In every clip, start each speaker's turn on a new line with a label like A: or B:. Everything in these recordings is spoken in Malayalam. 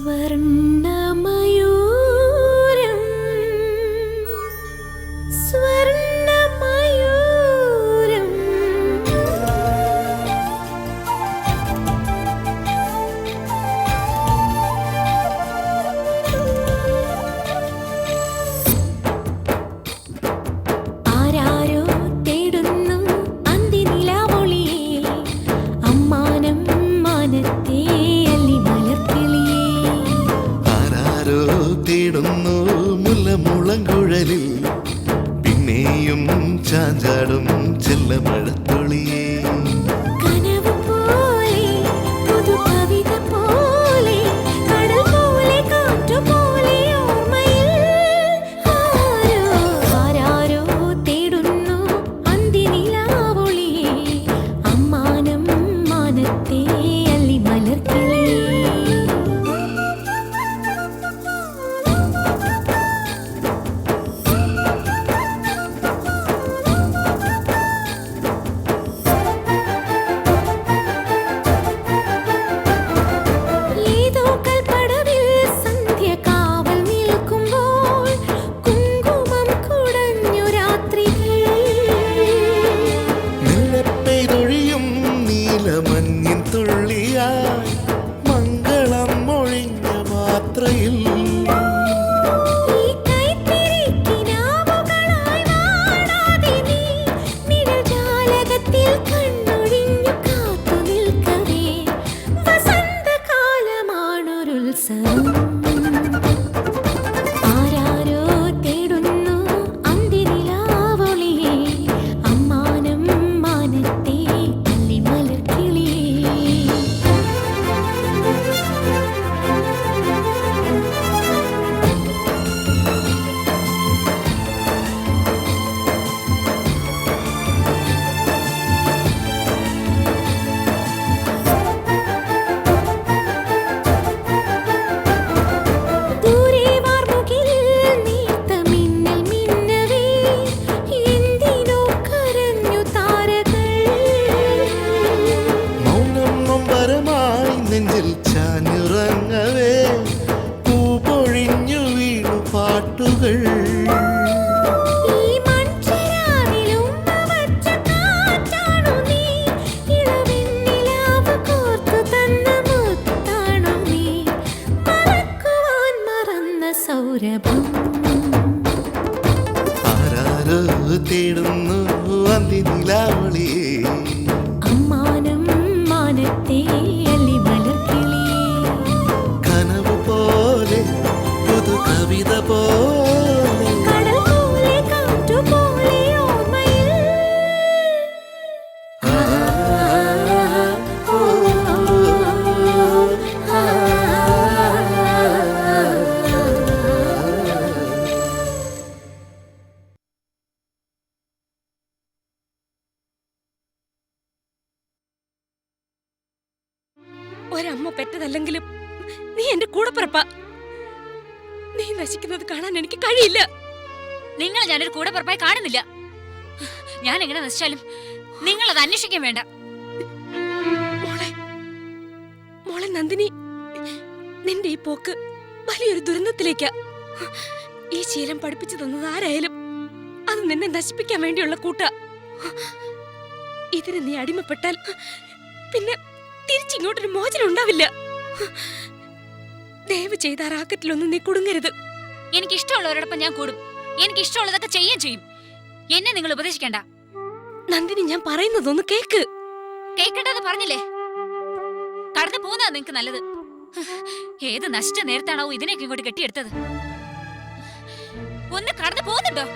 A: സ്വർണ്ണമയൂരം സ്വർണ്ണമയൂരം ആരാരോ തേടുന്നു അന്തിനിലാവൊളിയേ അമ്മാനം മാനത്തേ
B: തേടുന്നു മുല്ലമുളങ്കുഴലിൽ പിന്നെയും ചാഞ്ചാടും ചെല്ലമഴത്തുള്ളിയേ
A: കനവ് പോലെ പുതു കവിത പോലെ കടൽ പോലെ കാറ്റു പോലെ ഓർമ്മയിൽ ആരാരോ തേടുന്നു അന്തിനിലാവൊളിയേ അമ്മാനം മാനത്തേ അല്ലി മലർക്കിളിയേ
B: മംഗളം മൊഴിഞ്ഞ മാത്രയിൽ
A: ആരാരോ തേടുന്നു അന്തിനിലാവൊളിയേ അമ്മാനം മാനത്തേ അല്ലി മലർക്കിളിയേ
B: നെഞ്ചിൽ ചാഞ്ഞുറങ്ങവേ പൂ പൊഴിഞ്ഞു വീണു പാട്ടുകൾ ആരാരോ തേടുന്നു അന്തിനിലാവൊളിയേ
A: അമ്മാനം മാനത്തേ അല്ലി മലർക്കിളിയേ
B: കനവ് പോലെ പുതു കവിത പോലെ
A: കടൽ പോലെ കാറ്റു പോലെ ഓർമ്മയിൽ
C: ഒരമ്മ പെറ്റതല്ലെങ്കിലും നീ എന്റെ കൂടെ പിറപ്പാ. നീ നശിക്കുന്നത് കാണാൻ എനിക്ക് കഴിയില്ല.
D: നിങ്ങൾ ഞാനൊരു കൂടെ പിറപ്പായി കാണുന്നില്ല. ഞാൻ എങ്ങനെ നശിച്ചാലും നിങ്ങൾ അത് അന്വേഷിക്കാൻ വേണ്ട.
C: മോളെ നന്ദിനി, നിന്റെ ഈ പോക്ക് വലിയൊരു ദുരന്തത്തിലേക്കാ. ഈ ശീലം പഠിപ്പിച്ചു തന്നത് ആരായാലും അത് നിന്നെ നശിപ്പിക്കാൻ വേണ്ടിയുള്ള കൂട്ടാ. ഇതിന് നീ അടിമപ്പെട്ടാൽ പിന്നെ തിരിച്ചിങ്ങോട്ടൊരു മോചനം ഉണ്ടാവില്ല. ദയവ് ചെയ്ത ആ റാക്കറ്റിലൊന്നും നീ കുടുങ്ങരുത്.
D: എനിക്ക് ഇഷ്ടമുള്ളവരോടൊപ്പം ഞാൻ കൂടും. എനിക്ക് ഇഷ്ടമുള്ളതൊക്കെ ചെയ്യാൻ ചെയ്യും. എന്നെ നിങ്ങൾ ഉപദേശിക്കണ്ട.
C: നന്ദിനി, ഞാൻ പറയുന്നതൊന്ന് കേക്ക്.
D: കേൾക്കണ്ടെന്ന് പറഞ്ഞില്ലേ? കടന്നു പോകുന്നതാ നിങ്ങക്ക് നല്ലത്. ഏത് നശിച്ച നേരത്താണോ ഇതിനൊക്കെ ഇങ്ങോട്ട് കെട്ടിയെടുത്തത്? ഒന്ന് കടന്നു പോകുന്നുണ്ടോ?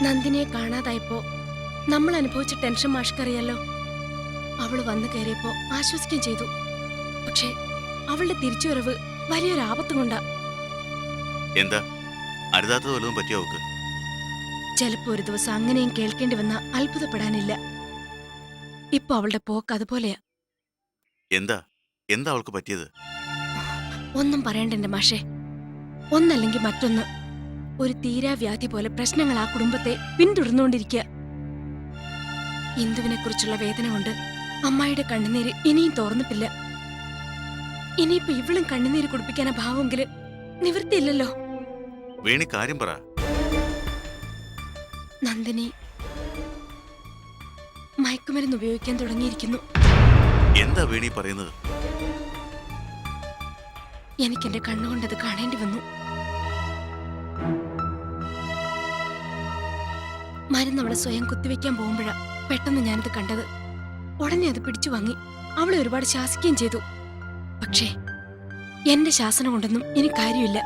C: നന്ദിനിയെ കാണാതായപ്പോ നമ്മൾ അനുഭവിച്ച ടെൻഷൻ മാഷ്ക്കറിയാലോ. അവള് വന്നു കയറിയപ്പോ ആശ്വസിക്കുകയും ചെയ്തു. പക്ഷേ അവളുടെ തിരിച്ചുവരവ് വലിയൊരു ആപത്തും കൊണ്ടാ.
E: എന്താ അരുതാത്തത് വല്ലതും പറ്റിയോ അവക്ക്?
C: ചിലപ്പോ ഒരു ദിവസം അങ്ങനെയും കേൾക്കേണ്ടി വന്ന അത്ഭുതപ്പെടാനില്ല. ഇപ്പൊ അവളുടെ പോക്ക് അതുപോലെയാ.
E: എന്താ എന്താ അവൾക്ക് പറ്റിയത്?
C: ഒന്നും പറയണ്ട എന്റെ മാഷേ. ഒന്നല്ലെങ്കിൽ മറ്റൊന്ന്, ഒരു തീരാവ്യാധി പോലെ പ്രശ്നങ്ങൾ ആ കുടുംബത്തെ പിന്തുടർന്നുകൊണ്ടിരിക്കുക. ഇന്ദുവിനെ കുറിച്ചുള്ള വേദന കൊണ്ട് അമ്മായിയുടെ കണ്ണുനീര് ഇനിയും തോർന്നിട്ടില്ല. ഇനിയിപ്പോ ഇവളും കണ്ണുനീര് കുടിപ്പിക്കാനാ ഭാവമെങ്കില് നിവൃത്തിയില്ലല്ലോ.
E: വേണി കാര്യം പറ.
C: നന്ദിനി മയക്കുമരുന്ന് ഉപയോഗിക്കാൻ തുടങ്ങിയിരിക്കുന്നു.
E: എന്താ വേണി പറയുന്നത്?
C: എനിക്കെന്റെ കണ്ണുകൊണ്ടത് കാണേണ്ടി വന്നു. മരുന്ന് അവളെ സ്വയം കുത്തിവെക്കാൻ പോകുമ്പോഴാ പെട്ടെന്ന് ഞാനത് കണ്ടത്. ഉടനെ അത് പിടിച്ചു വാങ്ങി അവളെ ഒരുപാട് ശാസിക്കുകയും ചെയ്തു. പക്ഷേ എന്റെ ശാസനം കൊണ്ടൊന്നും ഇനി കാര്യമില്ല.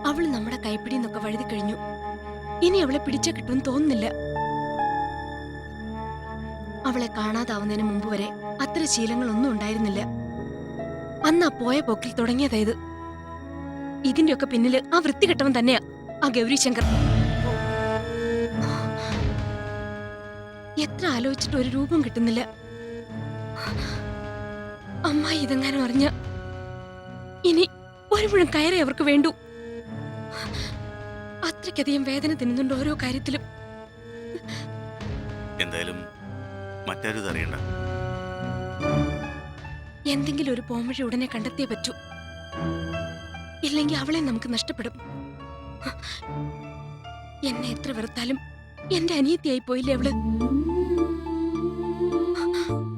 C: അവൾ നമ്മുടെ കൈപ്പിടിന്നൊക്കെ വഴുതി കഴിഞ്ഞു. ഇനി അവളെ പിടിച്ചാ കിട്ടുമെന്ന് തോന്നുന്നില്ല. അവളെ കാണാതാവുന്നതിന് മുമ്പ് വരെ അത്ര ശീലങ്ങളൊന്നും ഉണ്ടായിരുന്നില്ല. അന്ന് ആ പോയ പോക്കിൽ തുടങ്ങിയതായത്. ഇതിന്റെയൊക്കെ പിന്നില് ആ വൃത്തികെട്ടവൻ തന്നെയാ ആ ഗൗരീശങ്കർ. എത്ര ആലോചിച്ചിട്ട് ഒരു രൂപം കിട്ടുന്നില്ല. അമ്മായി ഇതെങ്ങാനും അറിഞ്ഞ ഇനി ഒരു മുഴുവൻ കയറേ അവർക്ക് വേണ്ടു. അത്രയ്ക്കധികം വേദന തിന്നുന്നുണ്ട് ഓരോ കാര്യത്തിലും.
E: എന്തായാലും മറ്റാരും ഇതറിയണ്ട.
C: എന്തെങ്കിലും ഒരു പോംവഴി ഉടനെ കണ്ടെത്തിയേ പറ്റൂ. ഇല്ലെങ്കിൽ അവളെ നമുക്ക് നഷ്ടപ്പെടും. എന്നെ എത്ര വെറുത്താലും എന്റെ അനിയത്തിയായി പോയില്ലേ അവള്.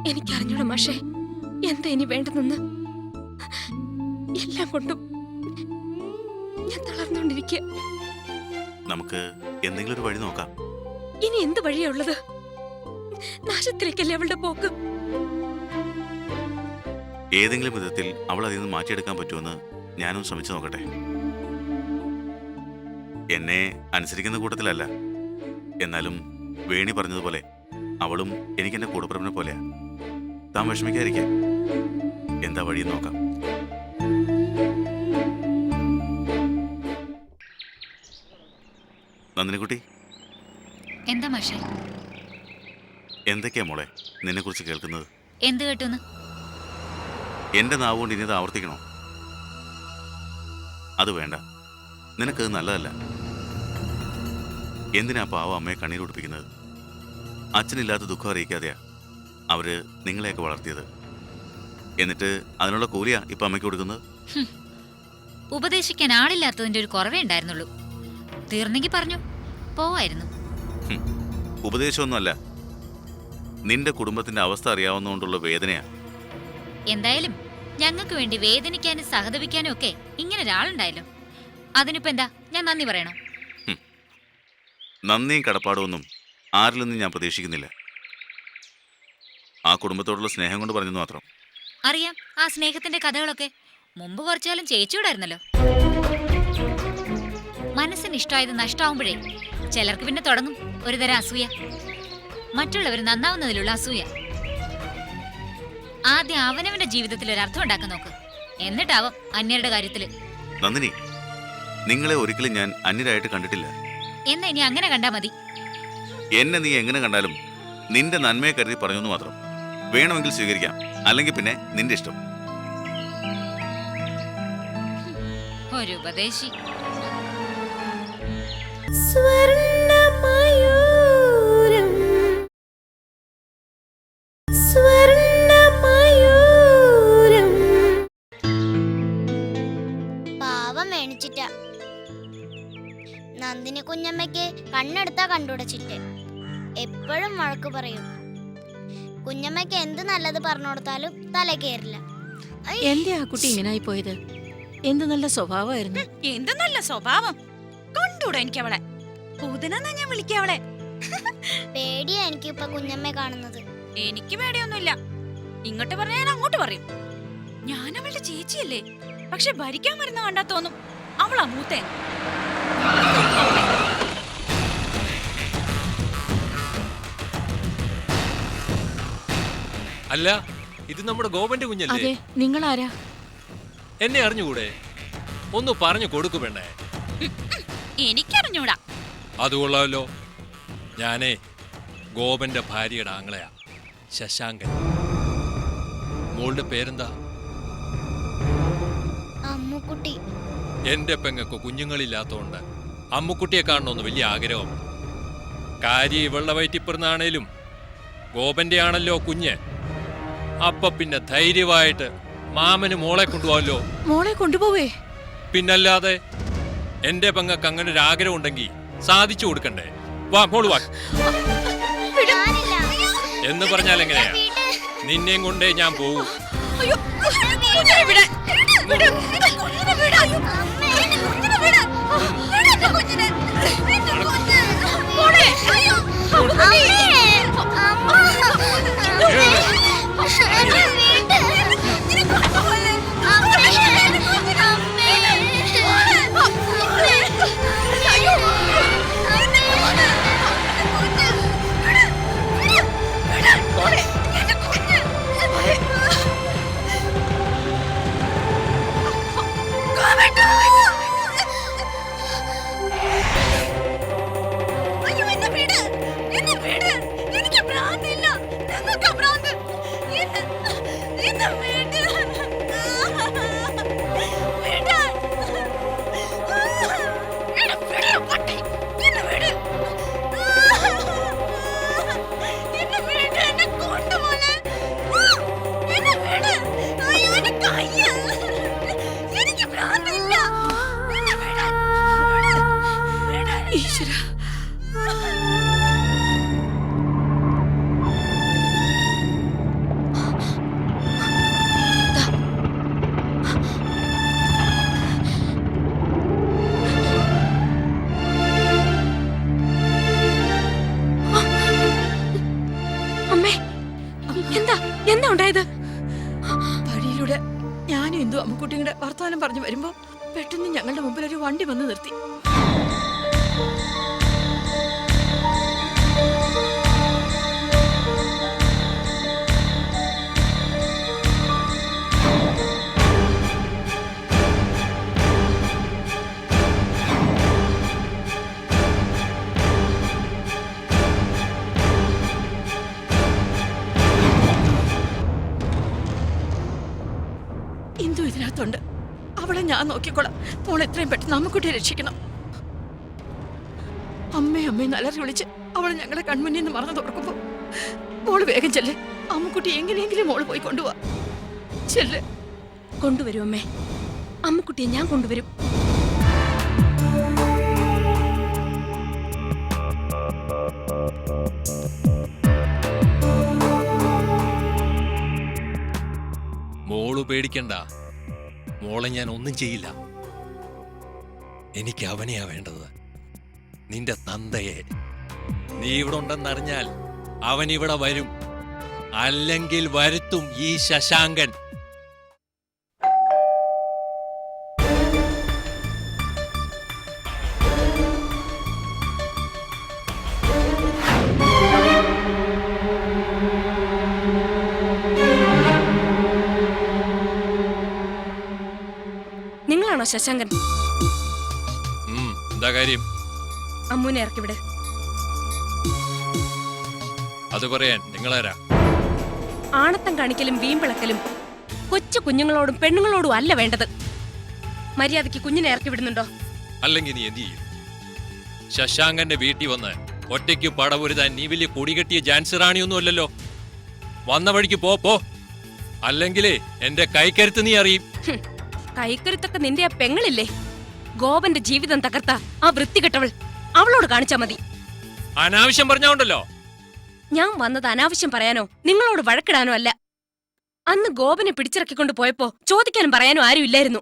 C: എനിക്കറിഞ്ഞൂടാ മാഷേ എന്താ ഇനി വേണ്ടതെന്ന്. എല്ലാം കൊണ്ടും ഞാൻ തളർന്നുകൊണ്ടിരിക്കുക.
E: നമുക്ക് എന്തെങ്കിലും ഒരു വഴി നോക്കാം.
C: ഇനി എന്ത് വഴിയാ ഉള്ളത്? നാശത്തിലേക്കല്ലേ അവളുടെ പോക്ക്.
E: ഏതെങ്കിലും വിധത്തിൽ അവൾ അതിൽ നിന്ന് മാറ്റിയെടുക്കാൻ പറ്റുമെന്ന് ഞാനും ശ്രമിച്ചു നോക്കട്ടെ. എന്നെ അനുസരിക്കുന്ന കൂട്ടത്തിലല്ല, എന്നാലും വേണി പറഞ്ഞതുപോലെ അവളും എനിക്കെന്റെ കൂടപ്പിറപ്പിനെ പോലെയാ. താൻ വിഷമിക്കാതിരിക്കെ. എന്താ വഴി നോക്കാം. നന്ദിനിക്കുട്ടി,
D: എന്താ മാഷേ?
E: എന്തൊക്കെയാ മോളെ നിന്നെ കുറിച്ച് കേൾക്കുന്നത്?
D: എന്ത് കേട്ടുന്ന്?
E: എന്റെ നാവ് കൊണ്ട് ഇനി അത് ആവർത്തിക്കണോ? അത് വേണ്ട, നിനക്കത് നല്ലതല്ല. എന്തിനാ പാവ അമ്മയെ കണ്ണീരൊടിപ്പിക്കുന്നത്? അച്ഛനില്ലാത്ത ദുഃഖം അറിയിക്കാതെയാ അവര് നിങ്ങളെയൊക്കെ വളർത്തിയത്. എന്നിട്ട് അതിനുള്ള കൂലിയാ ഇപ്പൊ അമ്മയ്ക്ക് കൊടുക്കുന്നത്.
D: ഉപദേശിക്കാൻ ആളില്ലാത്തതിന്റെ ഒരു കുറവേ ഉണ്ടായിരുന്നുള്ളൂ. തീർന്നെങ്കിൽ പറഞ്ഞു പോവായിരുന്നു.
E: ഉപദേശമൊന്നുമല്ല, നിന്റെ കുടുംബത്തിന്റെ അവസ്ഥ അറിയാവുന്നതുകൊണ്ടുള്ള വേദനയാ.
D: എന്തായാലും ഞങ്ങൾക്ക് വേണ്ടി വേദനിക്കാനും സഹതപിക്കാനും ഒക്കെ ഇങ്ങനെ ഒരാളുണ്ടായല്ലോ. അതിനിപ്പോ എന്താ ഞാൻ നന്ദി പറയണോ?
E: നന്ദിയും കടപ്പാടും ഒന്നും ആരിൽ നിന്നും ഞാൻ പ്രതീക്ഷിക്കുന്നില്ല. ആ കുടുംബത്തോടുള്ള സ്നേഹം കൊണ്ട് പറഞ്ഞെന്ന് മാത്രം.
D: അറിയാം ആ സ്നേഹത്തിന്റെ കഥകളൊക്കെ. മുമ്പ് കുറച്ചാലും ചേച്ചിയോടായിരുന്നല്ലോ. മനസ്സിന് ഇഷ്ടമായത് നഷ്ടമാവുമ്പോഴേ ചിലർക്ക് പിന്നെ തുടങ്ങും ഒരുതരം അസൂയ. മറ്റുള്ളവർ നന്നാവുന്നതിലുള്ള അസൂയ. ആദ്യം അവനവന്റെ ജീവിതത്തിൽ ഒരു അർത്ഥം ഉണ്ടാക്കാൻ നോക്ക്, എന്നിട്ടാവും അന്യരുടെ കാര്യത്തില്.
E: നന്ദിനി, നിങ്ങളെ ഒരിക്കലും ഞാൻ അന്യരായിട്ട് കണ്ടിട്ടില്ല.
D: എന്നാ ഇനി അങ്ങനെ കണ്ടാ മതി.
E: എന്നെ നീ എങ്ങനെ കണ്ടാലും നിന്റെ നന്മയെ കരുതി പറഞ്ഞെന്ന് മാത്രം. വേണമെങ്കിൽ സ്വീകരിക്കാം, അല്ലെങ്കിൽ പിന്നെ നിന്റെ ഇഷ്ടം.
D: ഒരു ഉപദേശി.
A: സ്വർണ്ണമയൂരം സ്വർണ്ണമയൂരം
F: പാവം മേണിച്ചിട്ട. നന്ദിനി കുഞ്ഞമ്മയ്ക്ക് കണ്ണെടുത്താ കണ്ടുടച്ചിട്ട് എപ്പോഴും വഴക്ക് പറയും. കുഞ്ഞമ്മയ്ക്ക് എന്ത് നല്ലത് പറഞ്ഞു കൊടുത്താലും തല കയറില്ല.
G: എന്റെ ആ കുട്ടി ഇങ്ങനായി പോയത്? എന്ത് നല്ല സ്വഭാവമായിരുന്നു.
H: എന്ത് നല്ല സ്വഭാവം! കണ്ടൂടാ എനിക്ക് അവളെ. പൂതനെന്നാ ഞാൻ വിളിക്ക അവളെ.
F: പേടിയാ എനിക്ക് ഇപ്പൊ കുഞ്ഞമ്മയെ കാണുന്നത്.
H: എനിക്ക് പേടിയൊന്നുമില്ല. ഇങ്ങോട്ട് പറഞ്ഞാൽ ഞാൻ അങ്ങോട്ട് പറയും. ഞാൻ അവളുടെ ചേച്ചിയല്ലേ. പക്ഷെ ഭരിക്കാൻ വരുന്ന കണ്ടാ തോന്നും അവളാ മൂത്തേ.
I: അല്ല, ഇത് നമ്മുടെ ഗോപന്റെ കുഞ്ഞല്ലേ?
G: അതെ, നിങ്ങളാരാ?
I: എന്നെ അറിഞ്ഞുകൂടെ? ഒന്ന് പറഞ്ഞു കൊടുക്കു പെണ്ണേ.
H: എനിക്കറിഞ്ഞൂടാ.
I: അത് കൊള്ളാമല്ലോ. ഞാനേ ഗോപന്റെ ഭാര്യയുടെ ആങ്ങളയാ ശശാങ്കൻ. മോളുടെ പേരെന്താ?
F: അമ്മുക്കുട്ടി.
I: എന്റെ പെങ്ങക്ക് കുഞ്ഞുങ്ങളില്ലാത്തതുകൊണ്ട് അമ്മുക്കുട്ടിയെ കാണണമെന്ന് വലിയ ആഗ്രഹം. കാര്യം ഇവളുടെ വയറ്റിപ്പിറന്നാണേലും ഗോപന്റെ ആണല്ലോ കുഞ്ഞ്. അപ്പൊ പിന്നെ ധൈര്യമായിട്ട് മാമന് മോളെ കൊണ്ടുപോകല്ലോ.
G: മോളെ കൊണ്ടുപോവേ?
I: പിന്നല്ലാതെ എന്റെ പെങ്ങക്ക് അങ്ങനെ ഒരു ആഗ്രഹം ഉണ്ടെങ്കിൽ സാധിച്ചു കൊടുക്കണ്ടേ? വാ മോള് വാ.
F: ഞാനില്ല.
I: എന്ന് പറഞ്ഞാൽ എങ്ങനെയാ? നിന്നെയും കൊണ്ടേ ഞാൻ പോകൂ.
H: അയ്യോ, കുഞ്ഞിനെ വിട്. വിട്. എന്റെ കുഞ്ഞിനെ വിട്. അയ്യോ, എന്റെ കുഞ്ഞിനെ വിട്. വിട് എന്റെ കുഞ്ഞിനെ. എന്റെ കുഞ്ഞ്. മോളെ, അയ്യോ, അമ്മേ. അമ്മ. എന്നെ വിട്. കുഞ്ഞിനെ കൊണ്ടുപോലെ. അമ്മേ. എന്റെ കുഞ്ഞിനെ. അമ്മേ. മോളെ. അയ്യോ. എന്റെ കുഞ്ഞ്. വിട്. വിട്. വിട്. മോളെ, എന്റെ കുഞ്ഞ്. അയ്യോ, എന്നെ വിട്. എന്നെ വിട്. എനിക്ക് ഭ്രാന്തില്ല. നിങ്ങൾക്ക് ഭ്രാന്ത്. എന്നെ വിട്. വിട്. എന്നെ വിട്, പട്ടി. എന്നെ വിട്. എന്നെ വിട്. എന്നെ കൊണ്ടുപോലെ. എന്നെ വിട്. അയ്യോ, എന്റെ കയ്യ്. എനിക്ക് ഭ്രാന്തില്ല. എന്നെ വിട്. വിട്.
G: ഈശ്വര,
C: അമ്മേ, എന്താ എന്താ ഉണ്ടായത്?
G: വഴിയിലൂടെ ഞാനും എന്തോ അമ്മുക്കുട്ടിയുടെ വർത്തമാനം പറഞ്ഞു വരുമ്പോ പെട്ടെന്ന് ഞങ്ങളുടെ മുമ്പിൽ ഒരു വണ്ടി വന്ന് നിർത്തി. എന്തോ ഇതിനകത്തുണ്ട്. അവളെ ഞാൻ നോക്കിക്കോളാം. മോൾ എത്രയും പെട്ടെന്ന് അമ്മുക്കുട്ടിയെ രക്ഷിക്കണം. അമ്മേ അമ്മേ നല്ലറി വിളിച്ച് അവൾ ഞങ്ങളെ കൺമുന്നിൽ നിന്ന് മറന്നു തുറക്കുമ്പോ മോള് വേഗം ചെല്ല്. അമ്മുക്കുട്ടി എങ്ങനെയെങ്കിലും മോള് പോയി കൊണ്ടുപോവാ. ചെല്ല്.
C: കൊണ്ടുവരും അമ്മേ. അമ്മുക്കുട്ടിയെ ഞാൻ കൊണ്ടുവരും.
I: മോള് പേടിക്കണ്ട. മോളെ ഞാൻ ഒന്നും ചെയ്യില്ല. എനിക്ക് അവനെയാ വേണ്ടത്, നിന്റെ തന്തയെ. നീ ഇവിടെ ഉണ്ടെന്നറിഞ്ഞാൽ അവൻ ഇവിടെ വരും. അല്ലെങ്കിൽ വരുത്തും ഈ ശശാങ്കൻ.
C: നിങ്ങളാണോ ശശാങ്കൻ?
I: എന്താ കാര്യം?
C: അമ്മൂനെ ഇറക്കിവിടെ.
I: അത് പറയാൻ നിങ്ങളാരാ?
C: ആണത്തം കാണിക്കലും വീമ്പിളക്കലും കൊച്ചു കുഞ്ഞുങ്ങളോടും പെണ്ണുങ്ങളോടും അല്ല വേണ്ടത്. മര്യാദയ്ക്ക് കുഞ്ഞിനെ ഇറക്കി വിടുന്നുണ്ടോ?
I: അല്ലെങ്കിൽ നീ എന്ത് ചെയ്യും? ശശാങ്കന്റെ വീട്ടിൽ വന്ന് ഒറ്റയ്ക്ക് പടപൊരുതാൻ നീ വലിയ കൊടികെട്ടിയ ജാൻസി റാണിയൊന്നും അല്ലല്ലോ. വന്ന വഴിക്ക് പോ. അല്ലെങ്കിലേ എന്റെ കൈക്കരുത്ത് നീ അറിയും.
C: കൈക്കരുത്തൊക്കെ നിന്റെ ആ പെങ്ങളില്ലേ? ഗോപന്റെ ജീവിതം തകർത്ത ആ വൃത്തികെട്ടവൾ, അവളോട് കാണിച്ചാ മതി.
I: അനാവശ്യം പറഞ്ഞോണ്ടല്ലോ.
C: ഞാൻ വന്നത് അനാവശ്യം പറയാനോ നിങ്ങളോട് വഴക്കിടാനോ അല്ല. അന്ന് ഗോപനെ പിടിച്ചിറക്കിക്കൊണ്ട് പോയപ്പോ ചോദിക്കാനും പറയാനും ആരും ഇല്ലായിരുന്നു.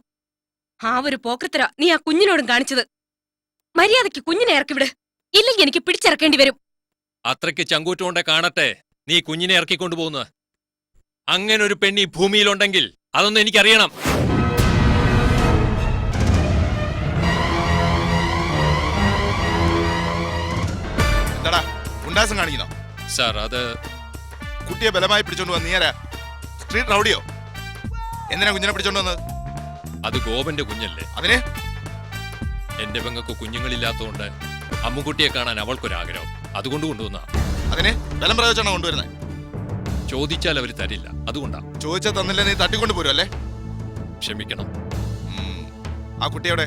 C: ആ ഒരു പോക്കൃത്തര നീ ആ കുഞ്ഞിനോടും കാണിച്ചത്. മര്യാദയ്ക്ക് കുഞ്ഞിനെ ഇറക്കിവിട്, ഇല്ലെങ്കിൽ എനിക്ക് പിടിച്ചിറക്കേണ്ടി വരും.
I: അത്രയ്ക്ക് ചങ്കൂറ്റുകൊണ്ടേ കാണട്ടെ നീ കുഞ്ഞിനെ ഇറക്കിക്കൊണ്ടുപോകുന്നത്. അങ്ങനെ ഒരു പെണ്ണി ഭൂമിയിലുണ്ടെങ്കിൽ അതൊന്നും എനിക്കറിയണം.
J: കാണിക്കണോ
I: സാർ? അത്
J: കുട്ടിയെ ബലമായി പിടിച്ചോണ്ട് വന്ന് നീയാരാ? സ്ട്രീറ്റ് റൗഡിയോ? എന്തിനാ കുഞ്ഞിനെ പിടിച്ചോണ്ട് വന്നത്?
I: അത് ഗോപന്റെ കുഞ്ഞല്ലേ.
J: അതിന്
I: എന്റെ പെങ്ങൾക്ക് കുഞ്ഞുങ്ങളില്ലാത്തതുകൊണ്ട് അമ്മുക്കുട്ടിയെ കാണാൻ അവൾക്കൊരാഗ്രഹം, അതുകൊണ്ട് കൊണ്ടുവന്ന.
J: അതിന് ബലം പ്രയോഗിച്ചാണോ കൊണ്ടുവരുന്നത്?
I: ചോദിച്ചാൽ അവർ തരില്ല, അതുകൊണ്ടാ.
J: ചോദിച്ചാൽ തന്നില്ല, നീ തട്ടിക്കൊണ്ട് പോരും അല്ലേ?
I: ക്ഷമിക്കണം.
J: ആ കുട്ടിയോടെ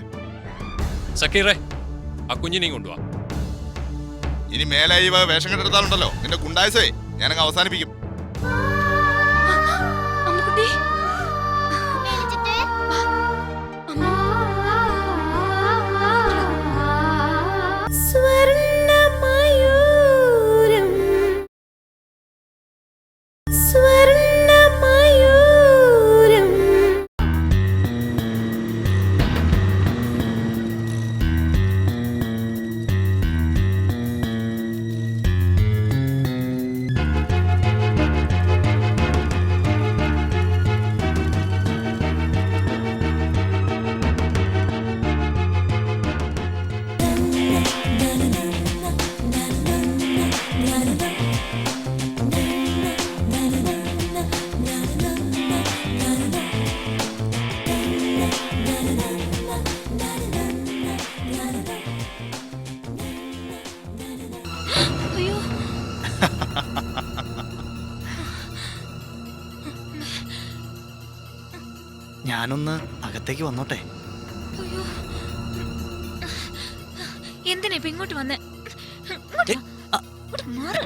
I: സക്കീറേ, ആ കുഞ്ഞിനെയും കൊണ്ടുവാ.
J: ഇനി മേലെ ഈ വേഷം കെട്ടെടുത്താലുണ്ടല്ലോ നിന്റെ ഗുണ്ടായസേ ഞാനങ്ങ് അവസാനിപ്പിക്കും.
C: അമ്മുക്കുട്ടി
F: മേടിച്ചിട്ടേ.
A: സ്വർണ്ണമയൂരം സ്വർണ്ണമയൂരം
D: അയ്യോ,
K: ഞാനൊന്ന് അകത്തേക്ക് വന്നോട്ടെ.
D: അയ്യോ. എന്തിനാ ഇപ്പൊ ഇങ്ങോട്ട് വന്നേ?
K: ഏ, ആ.
D: ഇങ്ങോട്ട് മാറ്.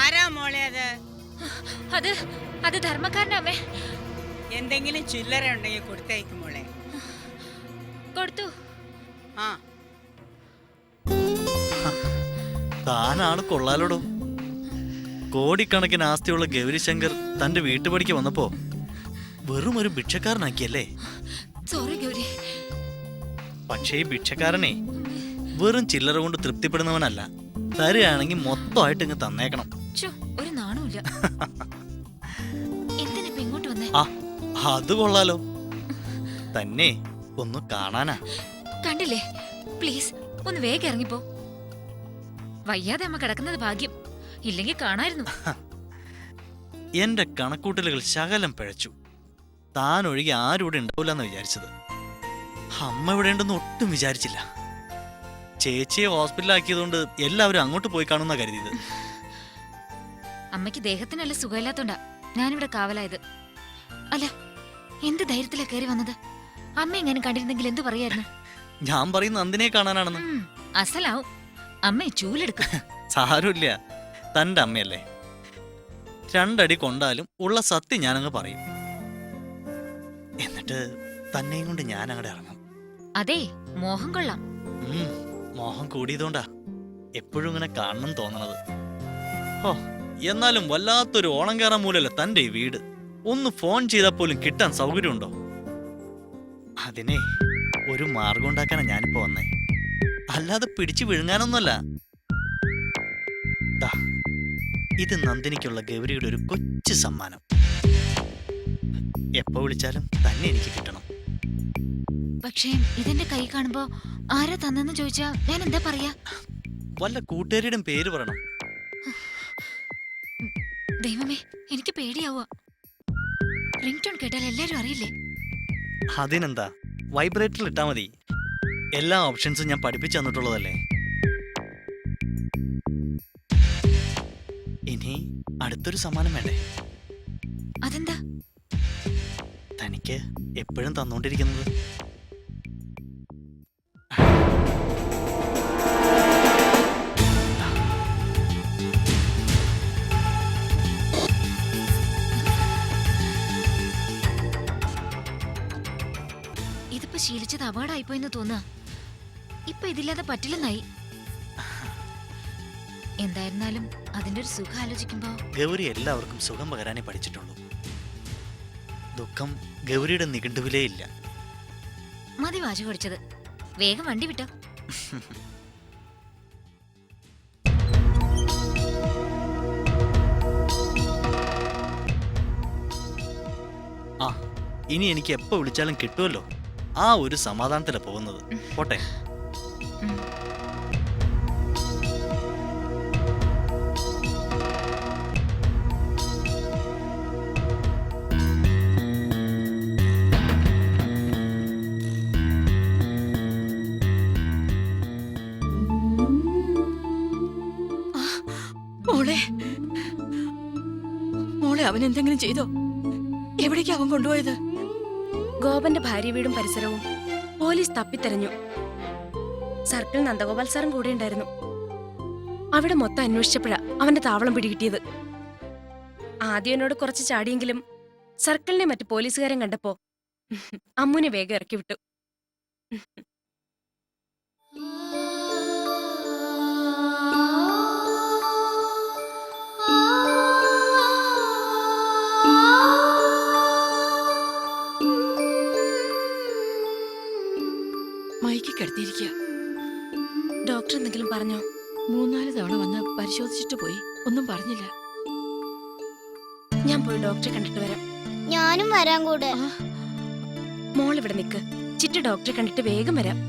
L: ആരാ മോളെ അത്?
D: അത് ധർമ്മക്കാരൻ്റെ അമ്മേ.
L: എന്തെങ്കിലും ചില്ലറ ഉണ്ടെങ്കിൽ കൊടുത്തയക്കും മോളെ.
D: കൊടുത്തു.
L: ആ
K: താനാണ് കൊള്ളാലോടോ. കോടിക്കണക്കിന് ആസ്തിയുള്ള ഗൗരിശങ്കർ തന്റെ വീട്ടുപടിക്ക് വന്നപ്പോ വെറും ഒരു ഭിക്ഷക്കാരനാക്കിയല്ലേ.
D: സോറി ഗൗരി.
K: പക്ഷേ ഈ ഭിക്ഷക്കാരനെ വെറും ചില്ലറ കൊണ്ട് തൃപ്തിപ്പെടുന്നവനല്ല. തരുകയാണെങ്കിൽ മൊത്തമായിട്ട് ഇങ്ങ് തന്നേക്കണം.
D: ഒരു നാണമില്ല. എന്തിനാ ഇപ്പൊ ഇങ്ങോട്ട് വന്നേ?
K: ആ, അത് കൊള്ളാലോ. തന്നെ ഒന്ന് കാണാനാ.
D: കണ്ടില്ലേ, പ്ലീസ് ഒന്ന് വേഗം ഇറങ്ങിപ്പോ. വയ്യാതെ അമ്മ കിടക്കുന്നത് ഭാഗ്യം, ഇല്ലെങ്കിൽ കാണായിരുന്നു.
K: എന്റെ കണക്കൂട്ടലുകൾ ശകലം പിഴച്ചു. താൻ ഒഴികെ ആരും ഇവിടെ ഉണ്ടാവില്ലെന്ന് വിചാരിച്ചത്. അമ്മ ഇവിടെ ഉണ്ടെന്ന് ഒട്ടും വിചാരിച്ചില്ല. ചേച്ചിയെ ഹോസ്പിറ്റലാക്കിയതുകൊണ്ട് എല്ലാവരും അങ്ങോട്ട് പോയി കാണുന്ന കരുതിയത്.
D: അമ്മയ്ക്ക് ദേഹത്തിനല്ല സുഖമില്ലാത്തോണ്ടാ ഞാനിവിടെ കാവലായത്. അല്ല, എന്ത് ധൈര്യത്തിലാ കയറി വന്നത്? അമ്മ എങ്ങനെ കണ്ടിരുന്നെങ്കിൽ എന്ത് പറയായിരുന്നു?
K: ഞാൻ പറയുന്ന നന്ദിനെ കാണാനാണെന്ന്.
D: അസലാവും. അമ്മ ചൂലെടുക്കും.
K: സാരമില്ല, തന്റെ അമ്മയല്ലേ. രണ്ടടി കൊണ്ടാലും ഉള്ള സത്യം ഞാനങ്ങ് പറയും. എന്നിട്ട് തന്നെയും കൊണ്ട് ഞാൻ അങ്ങോട്ട് ഇറങ്ങും.
D: അതെ, മോഹം കൊള്ളാം.
K: മോഹം കൂടിയതുകൊണ്ടാ എപ്പോഴും ഇങ്ങനെ കാണണം തോന്നണത്. ഓ, എന്നാലും വല്ലാത്തൊരു ഓണം കയറാൻ മൂലല്ല തന്റെ ഈ വീട്. ഒന്ന് ഫോൺ ചെയ്താൽ പോലും കിട്ടാൻ സൗകര്യമുണ്ടോ? അതിനെ ഒരു മാർഗം ഉണ്ടാക്കാനാ ഞാനിപ്പോ വന്നേ, അല്ലാതെ പിടിച്ചു വിഴുങ്ങാനൊന്നുമല്ല. ദാ, ഇത് നന്ദിനിക്കുള്ള ഗൗരിയുടെ ഒരു കൊച്ചു സമ്മാനം. എപ്പോ വിളിച്ചാലും തന്നെ എനിക്ക് കിട്ടണം.
D: പക്ഷേ ഇതെന്റെ കൈ കാണുമ്പോ ആരാ തന്നെന്ന് ചോദിച്ചാ ഞാൻ എന്താ പറയാ?
K: വല്ല കൂട്ടുകാരിയുടെ പേര് പറയണം.
D: ദൈവമേ, എനിക്ക് പേടിയാവുക. റിംഗ് ടോൺ കേട്ടാൽ എല്ലാരും അറിയില്ലേ?
K: അതിനെന്താ, വൈബ്രേറ്ററിൽ ഇട്ടാ മതി. എല്ലാ ഓപ്ഷൻസും ഞാൻ പഠിപ്പിച്ചു തന്നിട്ടുള്ളതല്ലേ. ഇനി അടുത്തൊരു സമ്മാനം വേണ്ടേ?
D: അതെന്താ?
K: തനിക്ക് എപ്പോഴും തന്നോണ്ടിരിക്കുന്നത്.
D: ഇതിപ്പോ ശീലിച്ചത് അപകടമായിപ്പോയെന്ന് തോന്നുക. ഇപ്പൊ ഇതില്ലാതെ പറ്റില്ലെന്നായി. എന്തായിരുന്നാലും അതിന്റെ ഒരു സുഖം ആലോചിക്കുമ്പോ.
K: ഗൗരി എല്ലാവർക്കും സുഖം പകരാനേ പഠിച്ചിട്ടുള്ളൂ. ദുഃഖം ഗൗരിയുടെ നിഘണ്ടുവിലേ ഇല്ല.
D: മതി വാചകം അടിച്ചത്. വേഗം വണ്ടി വിട്ടോ.
K: ആ, ഇനി എനിക്ക് എപ്പോ വിളിച്ചാലും കിട്ടുമല്ലോ. ആ ഒരു സമാധാനത്തിലാ പോകുന്നത്. പോട്ടെ.
G: അവൻ എന്തെങ്കിലും ചെയ്തോ? എവിടേക്കാ അവൻ കൊണ്ടുപോയത്?
C: ഗോപന്റെ ഭാര്യ വീടും പരിസരവും പോലീസ് തപ്പിത്തെരഞ്ഞു. സർക്കിൾ നന്ദഗോപാൽ സാറും കൂടെ ഉണ്ടായിരുന്നു. അവിടെ മൊത്തം അന്വേഷിച്ചപ്പോഴാ അവന്റെ താവളം പിടികിട്ടിയത്. ആദ്യം എന്നോട് കുറച്ച് ചാടിയെങ്കിലും സർക്കിളിനെ മറ്റു പോലീസുകാരൻ കണ്ടപ്പോ അമ്മുനെ വേഗം ഇറക്കി വിട്ടു.
G: മൈക്ക് കിടത്തിയിരിക്കുക.
C: ഡോക്ടർ എന്തെങ്കിലും പറഞ്ഞോ?
G: 3-4 തവണ വന്ന് പരിശോധിച്ചിട്ട് പോയി, ഒന്നും പറഞ്ഞില്ല.
C: ഞാൻ പോയി ഡോക്ടറെ കണ്ടിട്ട് വരാം.
F: ഞാനും വരാൻ കൂടെ.
C: മോൾ ഇവിടെ നിക്ക്. ചിറ്റ ഡോക്ടറെ കണ്ടിട്ട് വേഗം വരാം.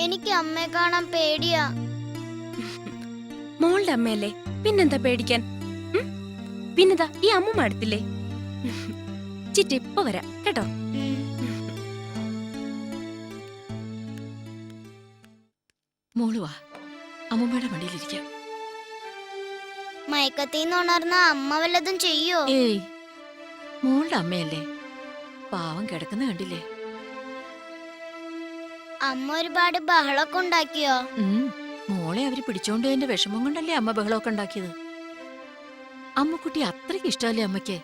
F: എനിക്ക് അമ്മയെ കാണാൻ പേടിയാ.
C: മോളുടെ അമ്മയല്ലേ, പിന്നെന്താ പേടിക്കാൻ? പിന്നെതാ ഈ അമ്മൂമ്മ അടുത്തില്ലേ? ചിറ്റ ഇപ്പൊ വരാം കേട്ടോ.
G: മോളുവാ, അമ്മൂമ്മയുടെ മടിയിലിരിക്കാം.
F: മയക്കത്തിന്ന് ഉണർന്ന അമ്മ വല്ലതും ചെയ്യോ?
G: ഏയ്, മോളുടെ അമ്മയല്ലേ, പാവം കിടക്കുന്ന കണ്ടില്ലേ?
F: അമ്മ ഒരുപാട് ബഹളമൊക്കെ ഉണ്ടാക്കിയോ?
G: മോളെ അവര് പിടിച്ചോണ്ടതിന്റെ വിഷമം കൊണ്ടല്ലേ അമ്മ ബഹളമൊക്കെ ഉണ്ടാക്കിയത്. അമ്മക്കുട്ടി അത്രയ്ക്ക് ഇഷ്ടമല്ലേ അമ്മയ്ക്ക്?